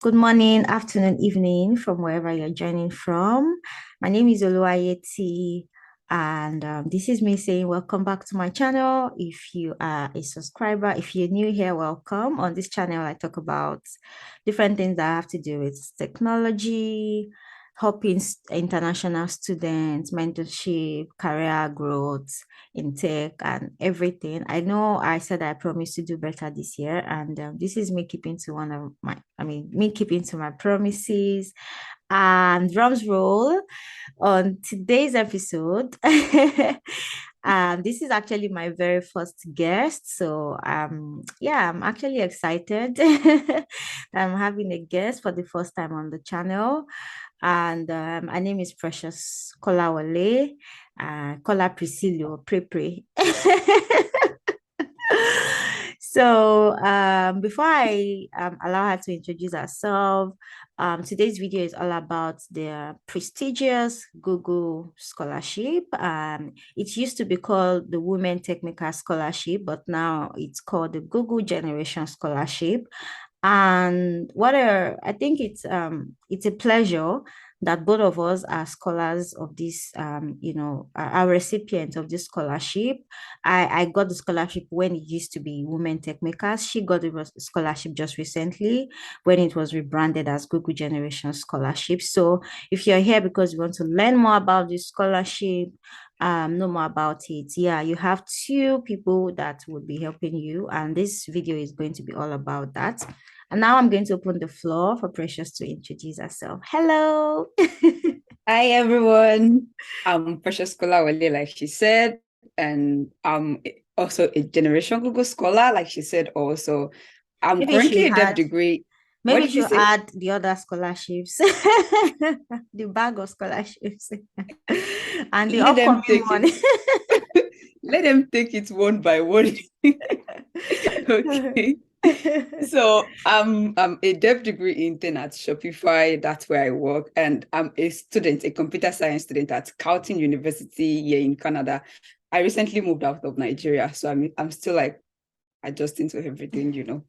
Good morning, afternoon, evening, from wherever you're joining from. My name is Oluwayeti, and this is me saying welcome back to my channel. If you are a subscriber, if you're new here, welcome. On this channel, I talk about different things that have to do with technology, helping international students, mentorship, career growth in tech, and everything. I know I said I promised to do better this year, and this is me keeping to me keeping to my promises. And drums roll on today's episode. This is actually my very first guest, so yeah, I'm actually excited. I'm having a guest for the first time on the channel, and her name is Precious Kolawole, Kola Priscillo Prepre. So before I allow her to introduce herself, today's video is all about the prestigious Google Scholarship. It used to be called the Women Technical Scholarship, but now it's called the Google Generation Scholarship. And I think it's a pleasure that both of us are scholars of this, are recipients of this scholarship. I got the scholarship when it used to be Women Tech Makers. She got the scholarship just recently when it was rebranded as Google Generation Scholarship. So if you're here because you want to learn more about this scholarship, know more about it, yeah, you have two people that would be helping you, and this video is going to be all about that. And now I'm going to open the floor for Precious to introduce herself. Hello. Hi everyone. I'm Precious Kolawole, like she said, and I'm also a generation Google scholar, like she said. Also, I'm Maybe she currently a dev had degree. What Maybe did you she'll say? add the other scholarships, the bag of scholarships, and the Let them upcoming take one. it. Let them take it one by one. Okay. So I'm a dev degree intern at Shopify. That's where I work, and I'm a student, a computer science student at Carleton University here in Canada. I recently moved out of Nigeria, so I'm still like adjusting to everything.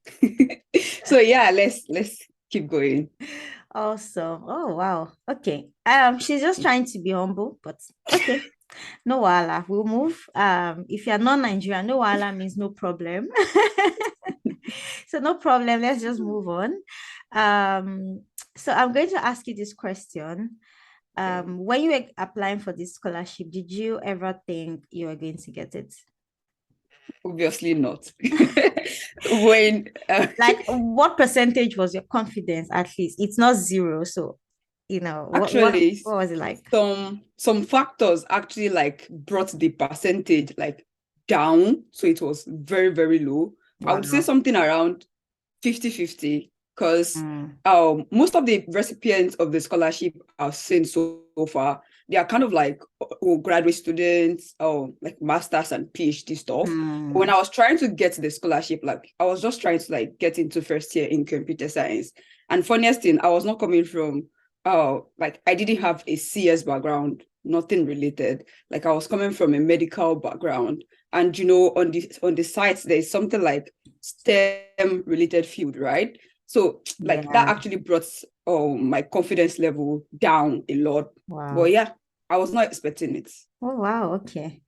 So yeah, let's keep going. Awesome. Oh wow. Okay. She's just trying to be humble, but okay. No wala, we'll move. If you're not Nigerian, no wala means no problem. So no problem. Let's just move on. So I'm going to ask you this question. Okay. When you were applying for this scholarship, did you ever think you were going to get it? Obviously not. When Like, what percentage was your confidence at least? It's not zero. So, actually what was it like? some factors actually like brought the percentage like down, so it was very, very low. I would say Wow. something around 50-50, because Mm, most of the recipients of the scholarship I've seen so far, they are kind of like graduate students or like masters and PhD stuff. When mm, I was trying to get the scholarship, like I was just trying to like get into first year in computer science. And funniest thing, I was not coming from like I didn't have a CS background, nothing related. Like I was coming from a medical background. And on the sites, there's something like STEM related field, right? So like that yeah. actually brought my confidence level down a lot. But Wow. yeah, I was not expecting it. Oh, wow. Okay.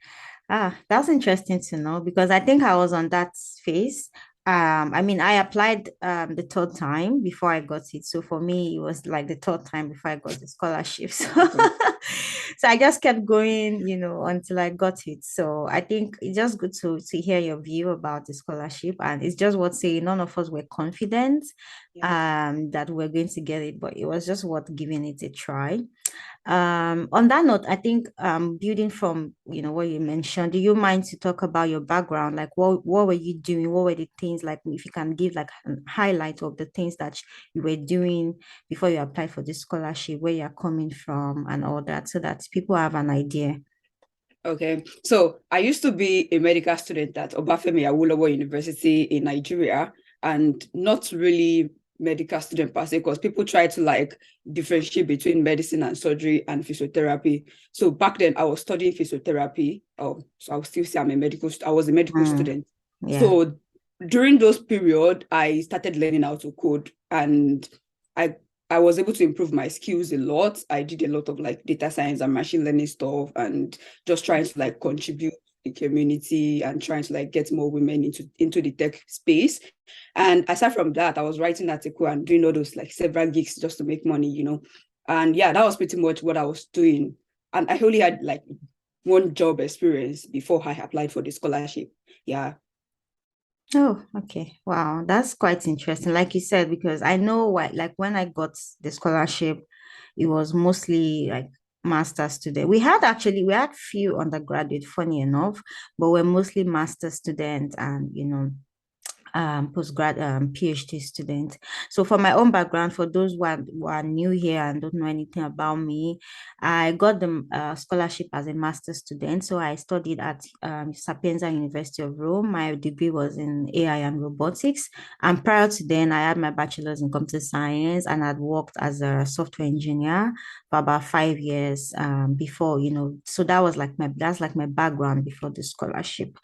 That's interesting to know because I think I was on that phase. I mean, I applied the third time before I got it. So for me, it was like the third time before I got the scholarship. So, Okay. so I just kept going, until I got it. So I think it's just good to hear your view about the scholarship. And it's just what saying none of us were confident Yeah. that we're going to get it, but it was just worth giving it a try. On that note, I think building from what you mentioned, do you mind to talk about your background? Like what were you doing? What were the things, like if you can give like a highlight of the things that you were doing before you applied for this scholarship, where you're coming from and all that, so that people have an idea. Okay, so I used to be a medical student at Obafemi Awolowo University in Nigeria, and not really medical student per se, because people try to like differentiate between medicine and surgery and physiotherapy. So back then I was studying physiotherapy. Oh, so I will still say I was a medical Mm, student. yeah. So during those period, I started learning how to code, and I I was able to improve my skills a lot. I did a lot of like data science and machine learning stuff, and just trying to like contribute to the community and trying to like get more women into the tech space. And aside from that, I was writing article and doing all those like several gigs just to make money, And yeah, that was pretty much what I was doing. And I only had like one job experience before I applied for the scholarship. Yeah. Oh, okay. Wow, that's quite interesting. Like you said, because I know why, like when I got the scholarship, it was mostly like master student. We had few undergraduate, funny enough, but we're mostly master student and postgrad PhD student. So for my own background, for those who are new here and don't know anything about me, I got the scholarship as a master student. So I studied at Sapienza University of Rome. My degree was in AI and robotics. And prior to then, I had my bachelor's in computer science and had worked as a software engineer for about 5 years before, so that's like my background before the scholarship.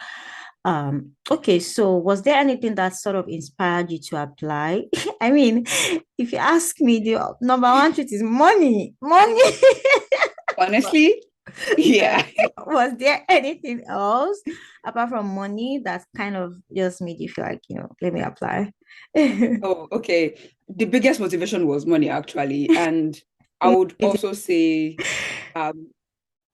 Okay, so was there anything that sort of inspired you to apply? I mean, if you ask me, the number one truth is money, money. But Honestly, yes, yeah. was there anything else apart from money that kind of just made you feel like, let me apply? Oh, okay. The biggest motivation was money, actually. And I would also say, um,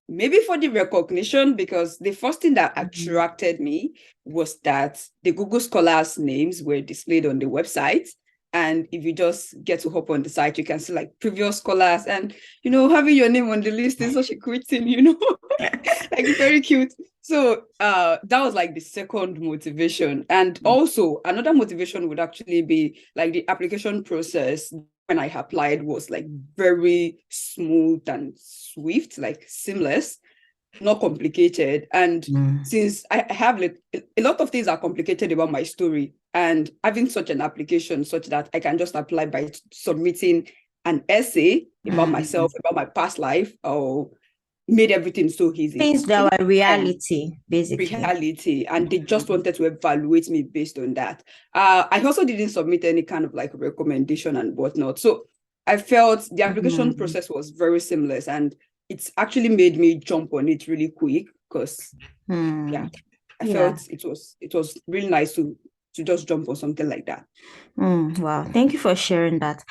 maybe for the recognition, because the first thing that Mhm. attracted me was that the Google Scholars names were displayed on the website. And if you just get to hop on the site, you can see like previous scholars, and having your name on the list is such a great thing. Like very cute. So that was like the second motivation. And also another motivation would actually be like the application process when I applied was like very smooth and swift, like seamless, not complicated. And Mm. since I have like a lot of things are complicated about my story, and having such an application such that I can just apply by submitting an essay about myself, Mm. about my past life, or made everything so easy. Things that were reality, basically. Reality, and they just Mm. wanted to evaluate me based on that. I also didn't submit any kind of like recommendation and whatnot. So I felt the application Mm. process was very seamless, and it's actually made me jump on it really quick because yeah, Mm. I Yeah. felt it was really nice to just jump on something like that. Wow, thank you for sharing that.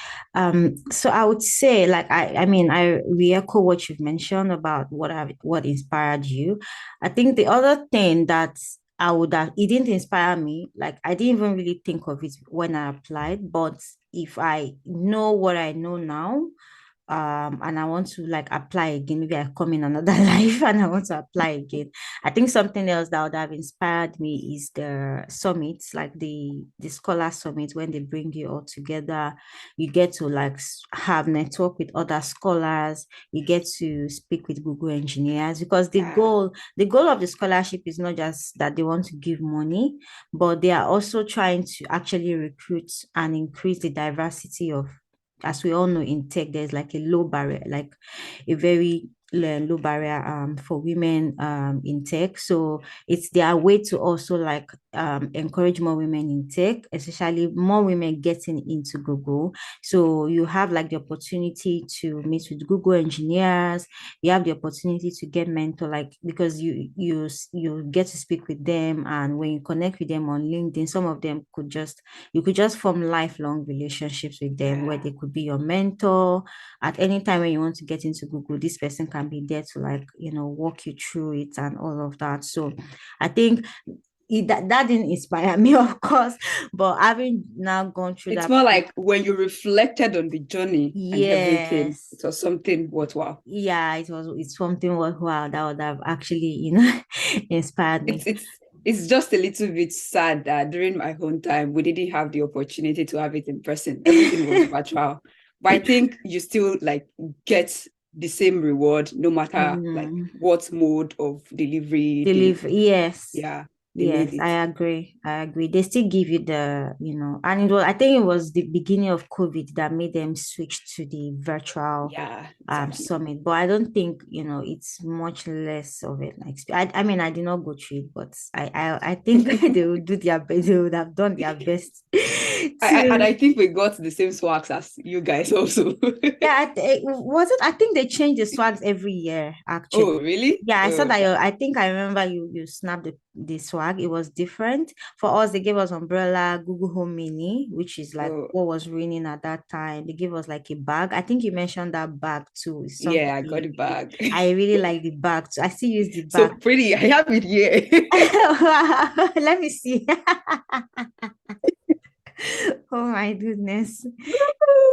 So I would say, like, I mean, I re-echo what you've mentioned about what inspired you. I think the other thing that it didn't inspire me, like, I didn't even really think of it when I applied, but if I know what I know now, and I want to like apply again. Maybe I come in another life and I want to apply again. I think something else that would have inspired me is the summits, like the scholar summit when they bring you all together. You get to like have network with other scholars. You get to speak with Google engineers because the Yeah. goal of the scholarship is not just that they want to give money, but they are also trying to actually recruit and increase the diversity of, as we all know, in tech, there's like a low barrier, like a very low barrier for women in tech. So it's their way to also like encourage more women in tech, especially more women getting into Google. So you have like the opportunity to meet with Google engineers. You have the opportunity to get mentor, like because you get to speak with them, and when you connect with them on LinkedIn, some of them you could just form lifelong relationships with them where Yeah. they could be your mentor at any time when you want to get into Google. This person can be there to like, walk you through it and all of that. So I think that didn't inspire me, of course, but having now gone through It's that, more like when you reflected on the journey and everything, yes, it was something worthwhile. yeah, it's something worthwhile that would have actually, inspired it's me. it's it's just a little bit sad that during my own time we didn't have the opportunity to have it in person. Everything was virtual. But I think you still like get the same reward no matter like Mm, what mode of delivery the delivery, yes. yeah. they made Yes, it. I agree. I agree. They still give you the, and it was, I think it was the beginning of COVID that made them switch to the virtual Yeah, exactly. summit. But I don't think, it's much less of it. Like, I mean, I did not go through it, but I think they would do their best. They would have done their best And to. I think we got the same swags as you guys also. Yeah, was it? I think they change the swags every year, actually. Oh, really? Yeah, I saw Oh, that. I think I remember you snapped the swag. It was different for us. They gave us umbrella, Google Home Mini, which is like oh, what was raining at that time. They gave us like a bag. I think you mentioned that bag too. It's something yeah, I got it back. I really like the bag too. I still use the So bag. pretty. I have it here. Let me see. Oh my goodness.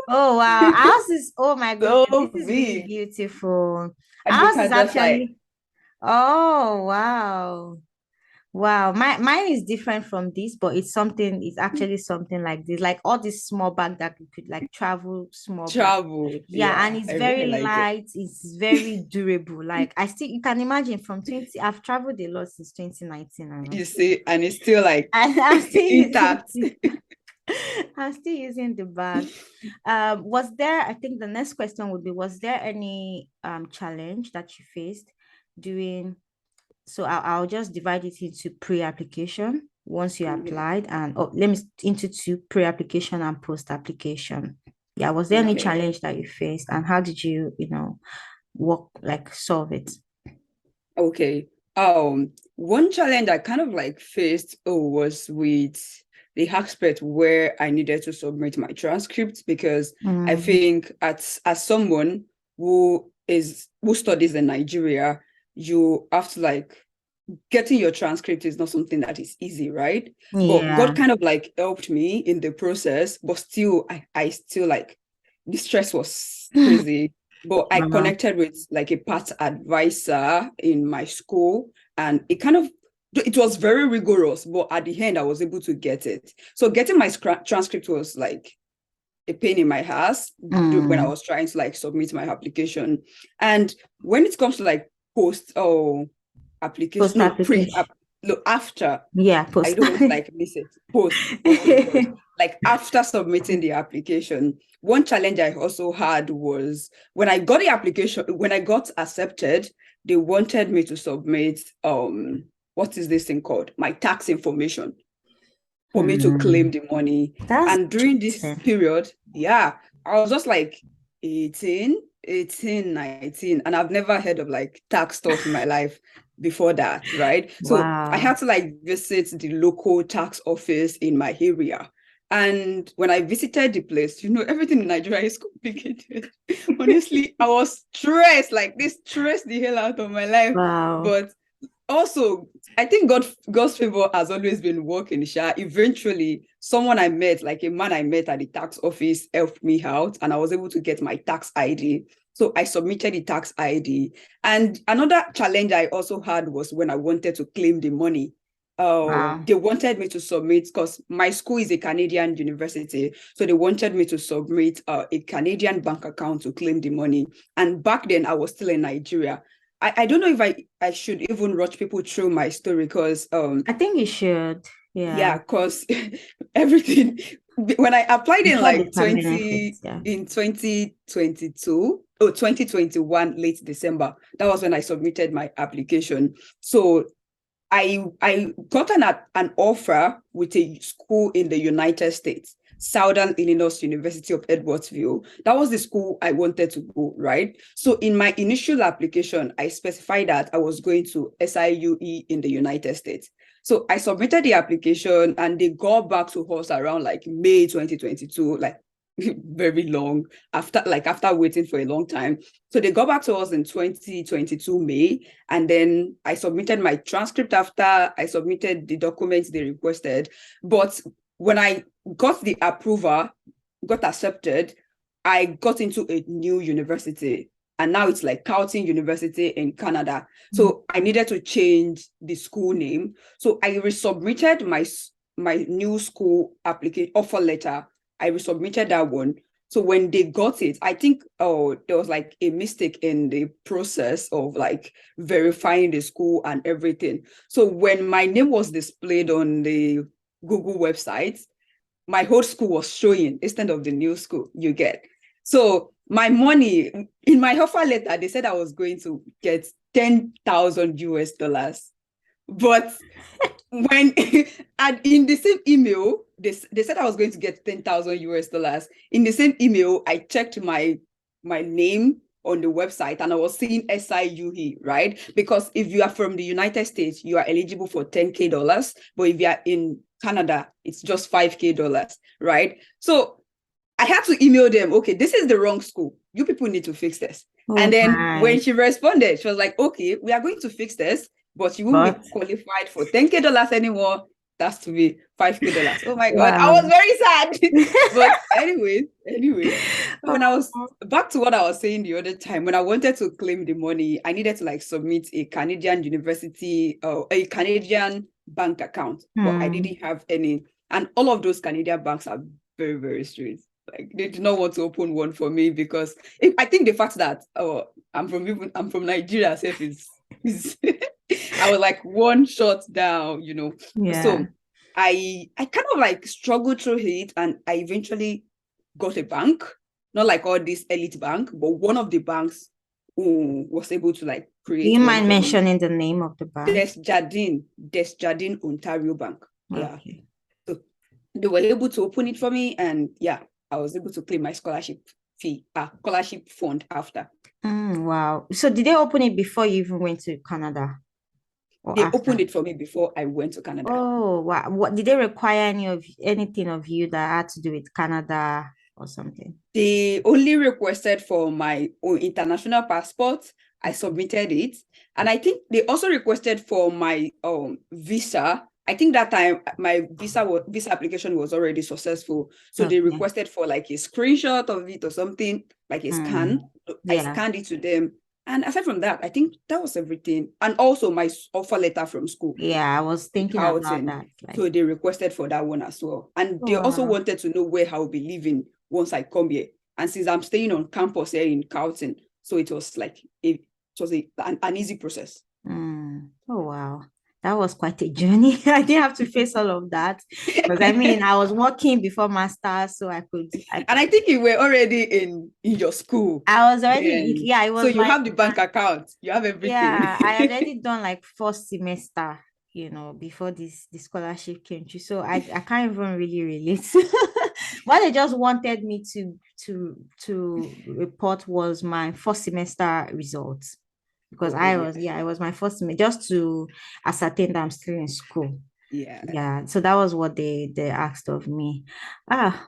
Oh wow. Ours is, oh my goodness, this So is really big. beautiful. And you Ours is can just like actually, oh wow. Wow. Mine is different from this, but it's actually something like this. Like all this small bag that you could like travel small bag. travel. Yeah, and Yeah, it's I really very like it. light, it's very durable. Like I still, you can imagine from 20, I've traveled a lot since 2019 and You see, and it's still like I'm still using intact. it. I'm still using the bag. Was there, I think the next question would be, was there any challenge that you faced during, so I'll just divide it into pre-application once you Okay. applied, and let me into two, pre-application and post-application. Yeah, was there any Okay. challenge that you faced, and how did you, work, like solve it? Okay. One challenge I kind of like faced was with the aspect where I needed to submit my transcript because I Mm, think as someone who studies in Nigeria, you have to like getting your transcript is not something that is easy, right? But God yeah. kind of like helped me in the process, but still, I still like the stress was crazy. But I Wow. connected with like a part advisor in my school, and it was very rigorous, but at the end, I was able to get it. So getting my transcript was like a pain in my ass when I Mm, was trying to like submit my application. And when it comes to like application, no, post-application. no, after, Yeah, I post. don't want to like miss it. Post, oh my God. Like after submitting the application, one challenge I also had was when I got the application, when I got accepted, they wanted me to submit what is this thing called? My tax information for me to claim Hmm. the money. That's And during this interesting. period, yeah, I was just like 18, 19, and I've never heard of like tax stuff in my life before that, right? So I Wow. had to like visit the local tax office in my area. And when I visited the place, everything in Nigeria is complicated. Honestly, I was stressed, like this stressed the hell out of my life. Wow. But also, I think God's favor has always been working. Eventually, someone I met, like a man I met at the tax office, helped me out, and I was able to get my tax ID. So I submitted the tax ID. And another challenge I also had was when I wanted to claim the money. Wow. They wanted me to submit because my school is a Canadian university, so they wanted me to submit a Canadian bank account to claim the money. And back then, I was still in Nigeria. I don't know if I should even rush people through my story because I think you should. Yeah. yeah, because everything when I applied I'm in sure the like can benefit. 20 Yeah. in 2022 or 2021 late December, that was when I submitted my application. So I got an offer with a school in the United States, Southern Illinois University of Edwardsville. That was the school I wanted to go, right? So in my initial application, I specified that I was going to SIUE in the United States. So I submitted the application and they got back to us around like May 2022, like very long after waiting for a long time. So they got back to us in 2022 May, and then I submitted my transcript after I submitted the documents they requested. But when I got the approval, got accepted, I got into a new university. And now it's like Carleton University in Canada. Mm. So I needed to change the school name. So I resubmitted my new school application offer letter. I resubmitted that one. So when they got it, I think, oh, there was like a mistake in the process of like verifying the school and everything. So when my name was displayed on the Google website, my whole school was showing instead of the new school you get. So my money in my offer letter, they said I was going to get 10,000 US dollars. But when and in the same email, they said I was going to get 10,000 US dollars. In the same email, I checked my name on the website and I was seeing SIUE, right? Because if you are from the United States, you are eligible for 10K dollars, but if you are in Canada, it's just 5K dollars, right? So I had to email them, okay, this is the wrong school. You people need to fix this. And Oh then my. when she responded, she was like, okay, we are going to fix this, but you won't be But qualified for 10K dollars anymore. That's to be 5K dollars. Oh my God. I wow. was very sad. But anyways, so when I was Oh, back to what I was saying the other time, when I wanted to claim the money, I needed to like submit a Canadian university or a Canadian bank account, but I hmm. didn't have any. And all of those Canadian banks are very, very strict. Like they did not want to open one for me because I think the fact that I'm from Nigeria self is I was like one shot down, you know. Yeah. So I kind of like struggled through it and I eventually got a bank, not like all this elite bank, but one of the banks who was able to like Do create you one mind for me. mentioning the name of the bank? Desjardins Ontario Bank. Yeah. Okay. So they were able to open it for me and yeah, I was able to claim my scholarship fund after. Wow. So did they open it before you even went to Canada or They opened after? it for me before I went to Canada. Oh, wow. What did they require anything of you that had to do with Canada or something? They only requested for my own international passport. I Okay. submitted it. And I think they also requested for my visa. I think that time my visa application was already successful. So they Okay. requested for like a screenshot of it or something, like a scan. Mm. So I Yeah. scanned it to them. And aside from that, I think that was everything. And also my offer letter from school Yeah, I was in thinking about Carlton. that. Like, So they requested for that one as well. And they also wow. wanted to know where I will be living once I come here. And since I'm staying on campus here in Carlton, so it was like an easy process. Oh, wow. That was quite a journey. I didn't have to face all of that because I mean, I was working before master's, so And I think you were already in your school I was already, then. yeah, it So was you like have the bank account, you have everything. yeah, I had already done like first semester, before the scholarship came through. So I can't even really relate. What they just wanted me to report was my first semester results because Oh yeah, it was my first semester just to ascertain that I'm still in school. yeah. Yeah, so that was what they asked of me.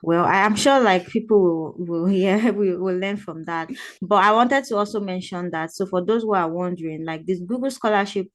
Well, I am sure like people will yeah, will learn from that. But I wanted to also mention that so for those who are wondering, like this Google Scholarship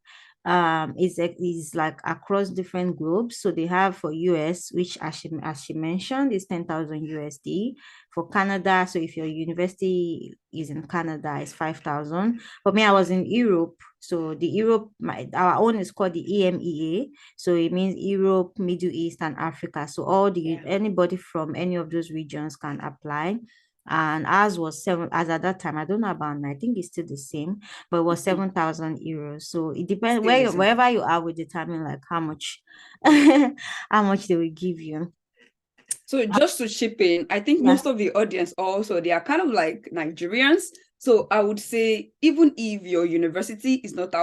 is like across different groups. So they have for US, which as she mentioned is 10,000 USD. For Canada, so if your university is in Canada, it's 5,000. For me, I was in Europe. So the Europe, our own is called the EMEA. So it means Europe, Middle East, and Africa. So Yeah. anybody from any of those regions can apply. And ours was seven as at that time. I don't know about now. I think it's still the same, but it was Mhm. 7,000 euros. So it depends Still the same. wherever you are will determine like how much how much they will give you. So just to chip in, I think Yeah. most of the audience also they are kind of like Nigerians. So I would say even if your university is not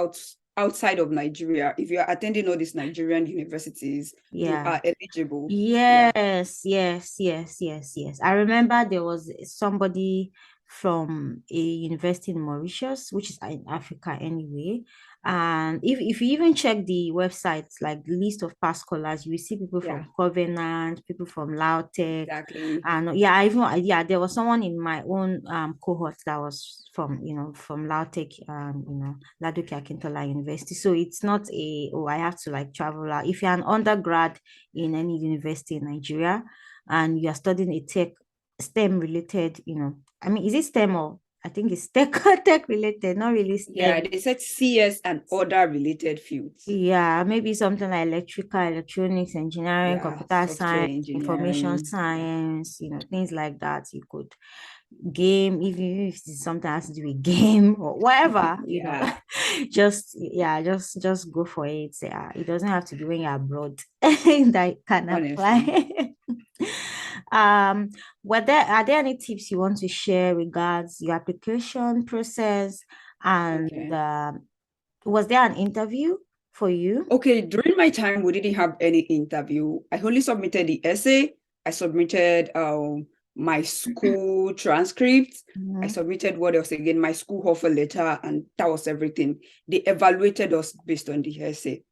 outside of Nigeria, if you are attending all these Nigerian universities, you Yeah. are eligible. Yeah. Yes, yes, yes, yes, yes. I remember there was somebody from a university in Mauritius, which is in Africa anyway. And if you even check the websites, like the list of past scholars, you will see people Yeah, from Covenant, people from Lautech. exactly. And yeah, I even yeah, there was someone in my own cohort that was from Lautech, Ladoke Akintola University. So it's not I have to like travel out. If you're an undergrad in any university in Nigeria and you are studying a tech STEM related, I mean, is it STEM or I think it's tech tech related, not really Yeah, STEM. they said CS and other related fields. Yeah, maybe something like electrical, electronics, engineering, Yeah, computer software science, information engineering. Yeah, science, things like that. You could game, even if it's something has to do with game or whatever, yeah, just yeah, just go for it. Yeah, it doesn't have to be when you're abroad that can honestly. apply. um, are there any tips you want to share regards your application process? And Okay. was there an interview for you? Okay, during my time, we didn't have any interview. I only submitted the essay. I submitted my school transcript. I Mhm. submitted what else again? My school offer letter, and that was everything. They evaluated us based on the essay.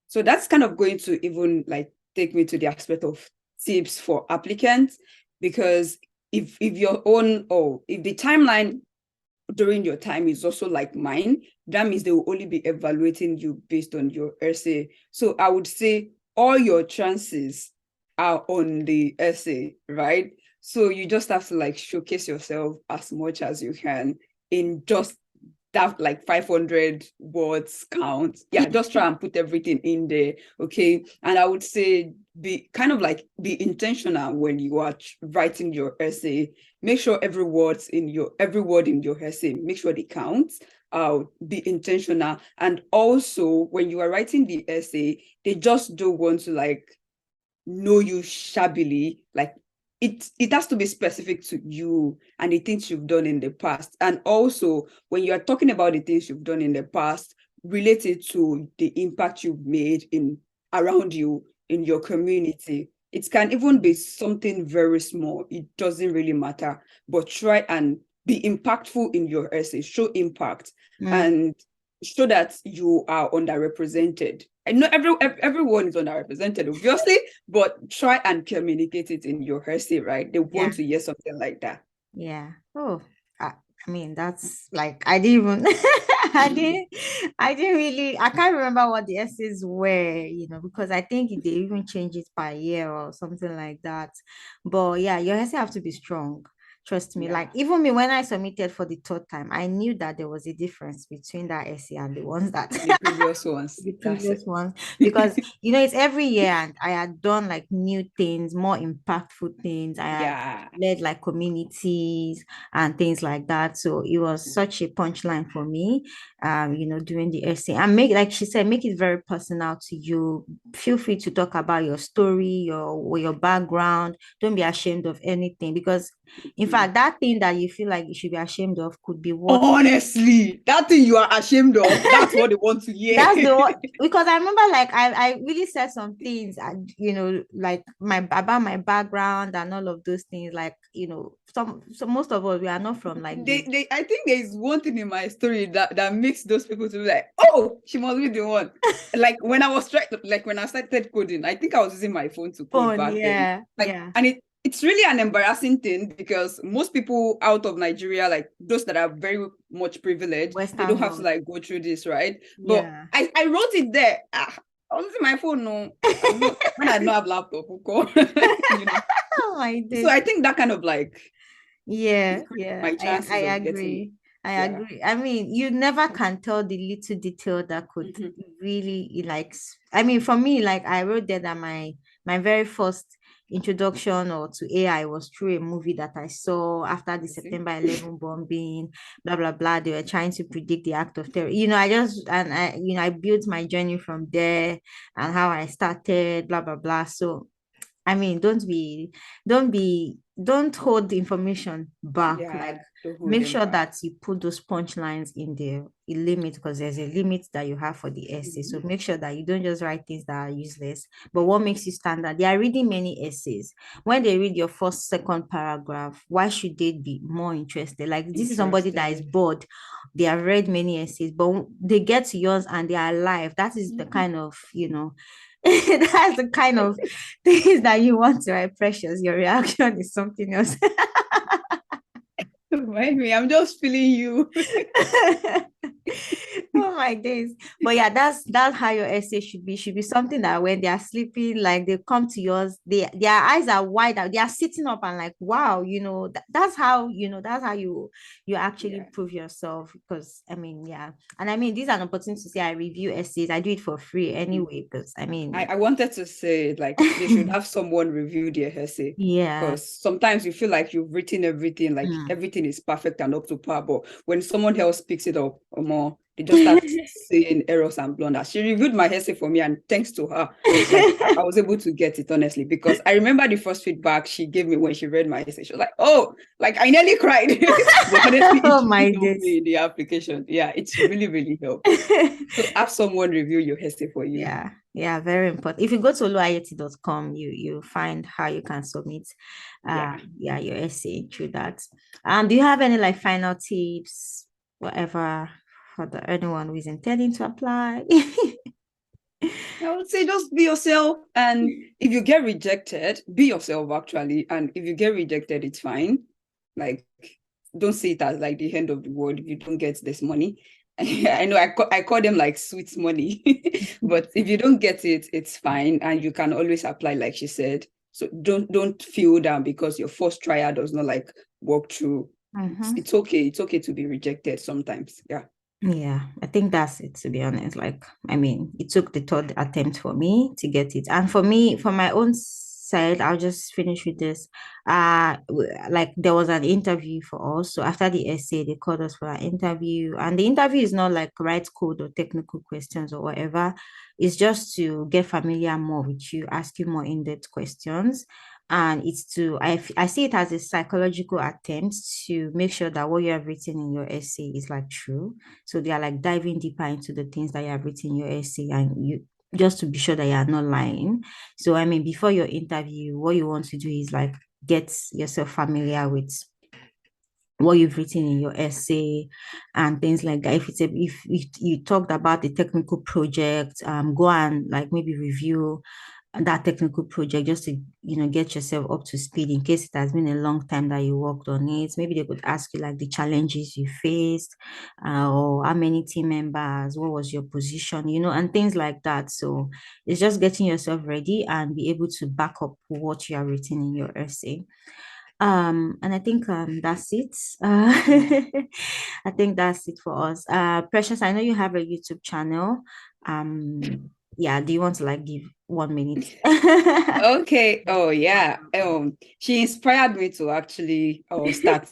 So that's kind of going to even like take me to the aspect of tips for applicants, because if your own or if the timeline during your time is also like mine, that means they will only be evaluating you based on your essay. So I would say all your chances are on the essay, right? So you just have to like showcase yourself as much as you can in just that like 500 words count. Yeah, just try and put everything in there. Okay. And I would say be kind of like be intentional when you are writing your essay. Make sure every word in your essay, make sure they count. Be intentional. And also when you are writing the essay, they just don't want to like know you shabbily. Like it has to be specific to you and the things you've done in the past. And also when you are talking about the things you've done in the past, related to the impact you've made in around you in your community. It can even be something very small. It doesn't really matter, but try and be impactful in your essay, show impact, Mm, and show that you are underrepresented. I know everyone is underrepresented, obviously, but try and communicate it in your essay, right? They want yeah. to hear something like that. Yeah. Oh, I mean, that's like I didn't even I didn't really I can't remember what the essays were, because I think they even change it per year or something like that. But yeah, your essay have to be strong. Trust me. Like Yeah, even me when I submitted for the third time, I knew that there was a difference between that essay and the ones that the previous ones. the That's previous ones because it's every year and I had done like new things, more impactful things. I had yeah. led like communities and things like that. So it was such a punchline for me, doing the essay and make, like she said, make it very personal to you. Feel free to talk about your story, your background. Don't be ashamed of anything because, in Mm. fact, that thing that you feel like you should be ashamed of could be what Honestly, that thing you are ashamed of, that's what they want to hear. that's the one because I remember like I really said some things and like my about my background and all of those things like so most of us we are not from like the I think there is one thing in my story that makes those people to be like, oh, she must be the one. Like when I was trying, like when I started coding, I think I was using my phone to code phone. back then. Yeah, Like, yeah. and it's really an embarrassing thing because most people out of Nigeria, like those that are very much privileged, they don't Western have to world. like go through this, right? But Yeah. I wrote it there. I was using my phone. No, I'm not when I don't have laptop, of course, you know. Oh my So days. I think that kind of like Yeah, increased yeah, my I chances of getting it. agree. I Yeah. agree. I mean, you never can tell the little detail that could Mhm. really I mean, for me, like I wrote there that my very first introduction or to AI was through a movie that I saw after the You see? September 11 bombing, blah blah blah. They were trying to predict the act of terror. I built my journey from there and how I started, blah blah blah. So I mean, don't hold the information back. Like, Yeah, don't hold make them sure back. that you put those punchlines in the limit because there's a limit that you have for the essay. So Mhm. make sure that you don't just write things that are useless. But what makes you stand out? They are reading many essays. When they read your first, second paragraph, why should they be more interested? Like, this is somebody that is Interested. bored. They have read many essays, but they get to yours and they are alive. That is the Mhm. kind of, that's the kind of things that you want to write precious. Your reaction is something else. Remind me, I'm just feeling you. Oh my days. But yeah, that's how your essay should be. Should be something that when they are sleeping, like they come to yours, their eyes are wide out, they are sitting up and like, wow, that's how that's how you actually Yeah. prove yourself. Because I mean, yeah. And I mean, this is an opportunity to say I review essays. I do it for free Mm. anyway, because I mean I wanted to say like they should have someone review their essay yeah. because sometimes you feel like you've written everything, like Mm. everything is perfect and up to par, but when someone else picks it up or more, they just start saying errors and blunders. She reviewed my essay for me, and thanks to her, like I was able to get it honestly because I remember the first feedback she gave me when she read my essay. She was like, "Oh, like I nearly cried," but honestly, it Oh really my helped days. me in the application. Yeah, it's really helped. So have someone review your essay for you. Yeah, yeah, very important. If you go to oluayeti.com, you find how you can submit Yeah. yeah, your essay through that. Do you have any like final tips, whatever, for anyone who is intending to apply? I would say just be yourself. And if you get rejected, be yourself actually. And if you get rejected, it's fine. Like, don't see it as like the end of the world if you don't get this money. I know I call them like sweet money, but if you don't get it, it's fine. And you can always apply, like she said. So don't feel down because your first trial does not like work through. Mhm. It's okay. It's okay to be rejected sometimes. Yeah. Yeah, I think that's it, to be honest. Like, I mean, it took the third attempt for me to get it. And for me, for my own side, I'll just finish with this. Like there was an interview for us. So after the essay, they called us for an interview. And the interview is not like write code or technical questions or whatever. It's just to get familiar more with you, ask you more in-depth questions. And it's I see it as a psychological attempt to make sure that what you have written in your essay is like true. So they are like diving deeper into the things that you have written in your essay, and you just to be sure that you are not lying. So I mean, before your interview, what you want to do is like get yourself familiar with what you've written in your essay and things like that. If you talked about the technical project, go and like maybe review that technical project just to get yourself up to speed in case it has been a long time that you worked on it. Maybe they could ask you like the challenges you faced, or how many team members, what was your position, and things like that. So it's just getting yourself ready and be able to back up what you have written in your essay. And I think that's it. I think that's it for us. Precious, I know you have a YouTube channel. Yeah, do you want to like give 1 minute? Okay. Oh yeah. She inspired me to actually start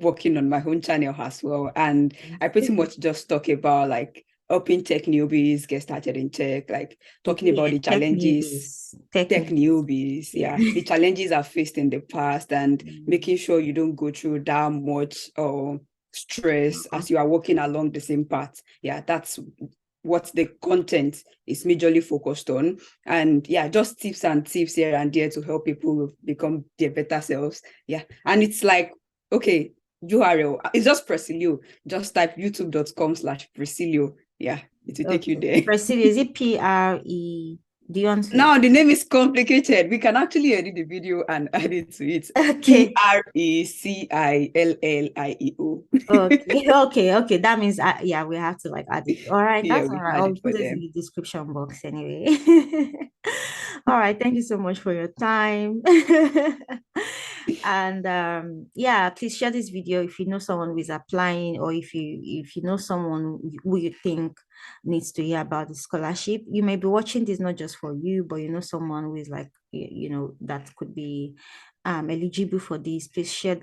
working on my own channel as well. And I pretty much just talk about like helping tech newbies get started in tech, like talking about Yeah, the tech challenges, newbies. Tech tech newbies. newbies, Yeah. yeah, the challenges I've faced in the past and making sure you don't go through that much stress as you are walking along the same path. Yeah, that's what the content is majorly focused on. And yeah, just tips and tips here and there to help people become their better selves. Yeah. And it's like, okay, URL, it's just Presilio. Just type youtube.com/Presilio. Yeah, it will take you Okay. there. Presilio, is it Pre? Do you want to? Now the name is complicated. We can actually edit the video and add it to it. Okay. Precillio. Okay, okay. That means, yeah, we have to like add it. All right, Yeah, that's all we right. add I'll it for put it in them. the description box anyway. All right, thank you so much for your time. And yeah, please share this video if you know someone who is applying, or if you know someone who you think needs to hear about the scholarship. You may be watching this not just for you, but you know someone who is like that could be eligible for this. Please share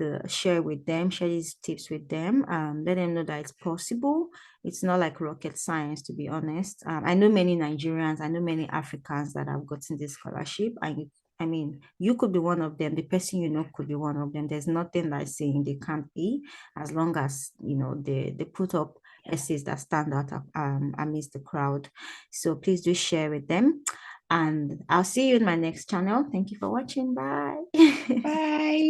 with them, share these tips with them, let them know that it's possible. It's not like rocket science, to be honest. I know many Nigerians, I know many Africans that have gotten this scholarship, and I mean, you could be one of them. The person you know could be one of them. There's nothing like saying they can't be, as long as they put up essays that stand out amidst the crowd. So please do share with them. And I'll see you in my next channel. Thank you for watching. Bye. Bye.